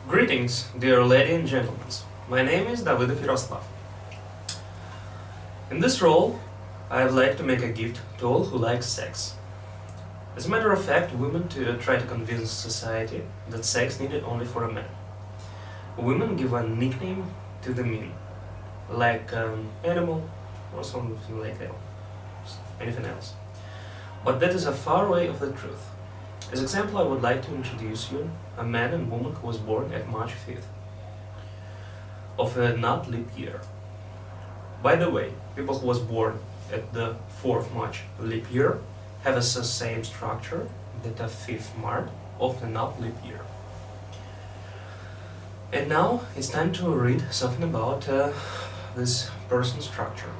Greetings, dear ladies and gentlemen. My name is Davidov Yaroslav. In this role, I would like to make a gift to all who like sex. As a matter of fact, women try to convince society that sex needed only for a man. Women give a nickname to the men, like animal or something like that, anything else. But that is a far away of the truth. As example, I would like to introduce you a man and woman who was born at March 5th of a not leap year. By the way, people who was born at the 4th March leap year have the same structure that a 5th March of the not leap year. And now it's time to read something about this person's structure.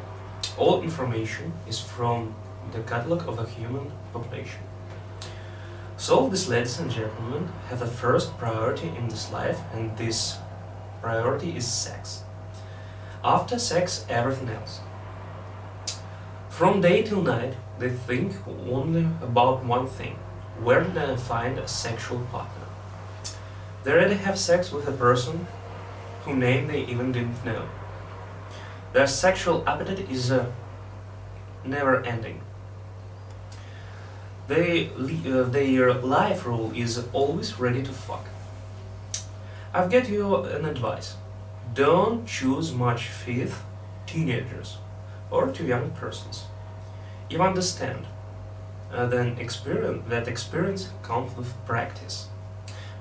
All information is from the catalog of the human population. So these ladies and gentlemen have the first priority in this life, and this priority is sex. After sex, everything else. From day till night, they think only about one thing: where do they find a sexual partner? They already have sex with a person whose name they even didn't know. Their sexual appetite is never ending. Their life rule is always ready to fuck. I've got you an advice. Don't choose March 5th teenagers or too young persons. You understand that experience comes with practice.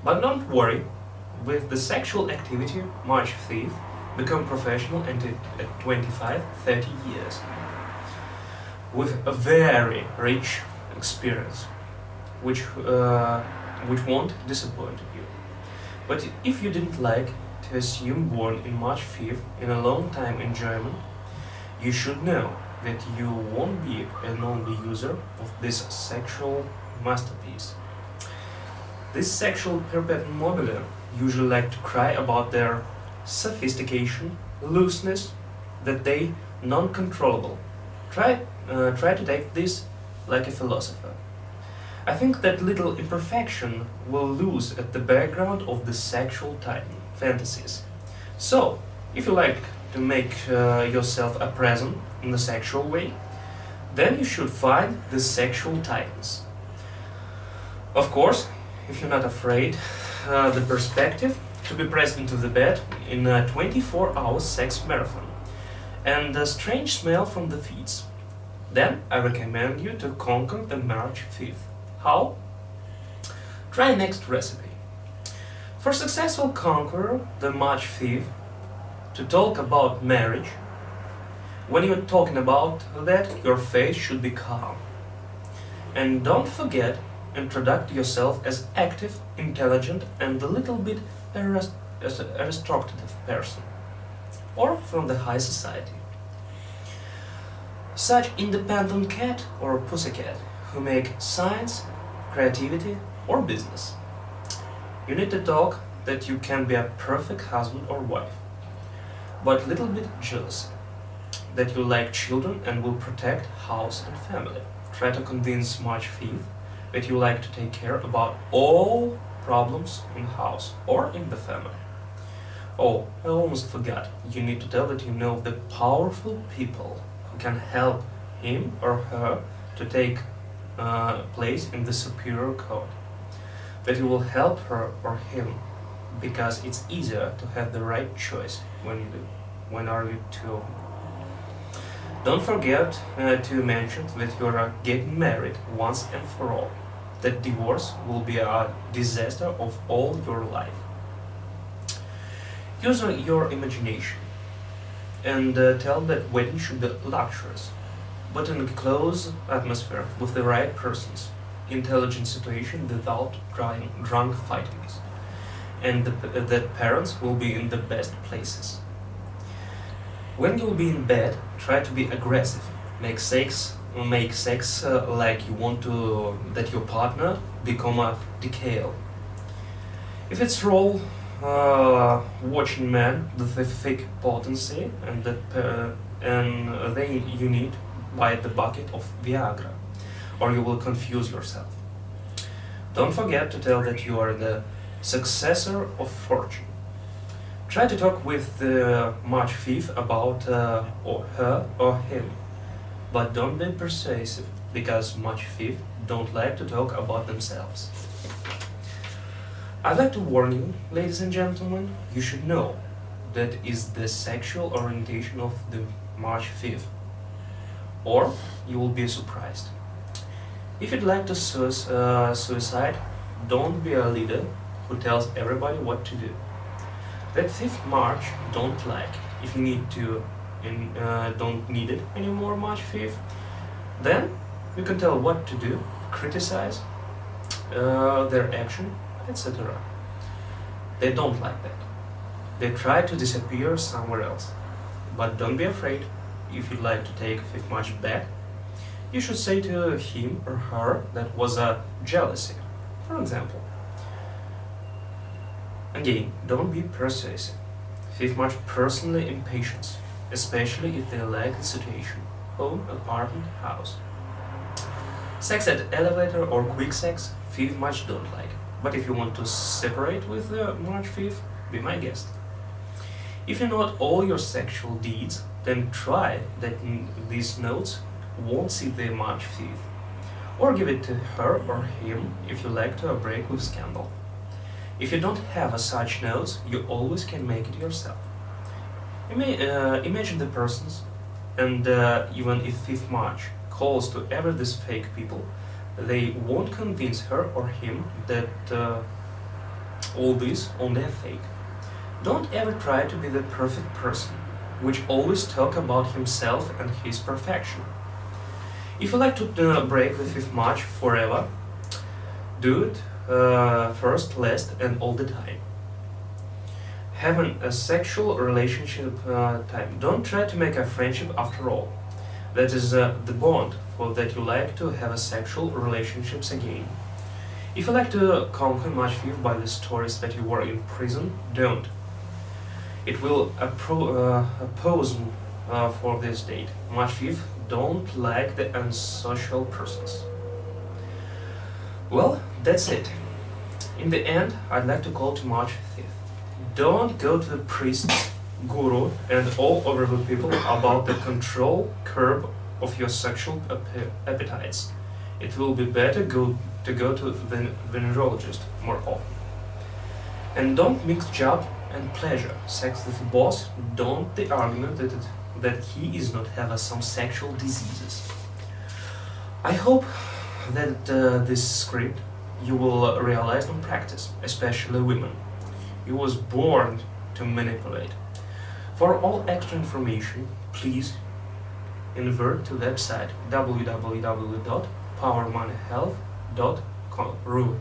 But don't worry, with the sexual activity, March 5th become professional and at 25-30 years with a very rich experience, which won't disappoint you. But if you didn't like to assume born in March 5th in a long time enjoyment, you should know that you won't be an only user of this sexual masterpiece. This sexual perpetuum mobile usually like to cry about their sophistication, looseness, that they non-controllable. Try to take this like a philosopher. I think that little imperfection will lose at the background of the sexual fantasies. So, if you like to make yourself a present in the sexual way, then you should find the sexual titans. Of course, if you're not afraid, the perspective to be pressed into the bed in a 24-hour sex marathon and the strange smell from the feet. Then I recommend you to conquer the March 5th. How? Try next recipe. For successful conqueror the March 5th, to talk about marriage, when you're talking about that, your face should be calm. And don't forget, introduce yourself as active, intelligent and a little bit aristocratic person, or from the high society. Such independent cat or pussycat who make science, creativity or business. You need to talk that you can be a perfect husband or wife, but little bit jealous, that you like children and will protect house and family. Try to convince March 5th that you like to take care about all problems in house or in the family. Oh, I almost forgot, you need to tell that you know the powerful people who can help him or her to take place in the superior code. That you will help her or him because it's easier to have the right choice when are you two. Don't forget to mention that you are getting married once and for all. That divorce will be a disaster of all your life. Use your imagination and tell that wedding should be luxurious, but in a close atmosphere with the right persons, intelligent situation without drunk fightings, and that parents will be in the best places. When you'll be in bed, try to be aggressive. Make sex like you want to that your partner become a decal. If it's role watching man with a thick potency and you need buy the bucket of Viagra, or you will confuse yourself. Don't forget to tell that you are in the successor of fortune. Try to talk with the March 5th about or her or him, but don't be persuasive, because March 5th don't like to talk about themselves. I'd like to warn you, ladies and gentlemen, you should know that is the sexual orientation of the March 5th, or you will be surprised. If you'd like to suicide, don't be a leader who tells everybody what to do. That 5th March don't like. If you need to don't need it anymore March 5th, then you can tell what to do, criticize their action, etc. They don't like that. They try to disappear somewhere else. But don't be afraid. If you'd like to take 5th March back, you should say to him or her that was a jealousy, for example. Again, don't be persuasive. 5th March personally impatience, especially if they like the situation, home, apartment, house. Sex at elevator or quick sex, 5th March don't like. But if you want to separate with the March 5th, be my guest. If you note all your sexual deeds, then try that these notes won't see the March 5th. Or give it to her or him if you like to break with scandal. If you don't have such notes, you always can make it yourself. Imagine the persons, and even if 5th March calls to ever these fake people, they won't convince her or him that all this only a fake. Don't ever try to be the perfect person, which always talk about himself and his perfection. If you like to break the 5th March forever, do it first, last, and all the time. Having a sexual relationship time. Don't try to make a friendship after all. That is the bond for that you like to have a sexual relationships again. If you like to conquer March 5th by the stories that you were in prison, don't. It will oppose for this date. March 5th don't like the unsocial persons. Well, that's it. In the end, I'd like to call to March 5th. Don't go to the priests, guru, and all other people about the control curb of your sexual appetites. It will be better to go to the venerologist more often. And don't mix job and pleasure. Sex with the boss, don't the argument that he is not have some sexual diseases. I hope that this script you will realize in practice, especially women. You was born to manipulate. For all extra information, please invert to website www.powermoneyhealth.ru.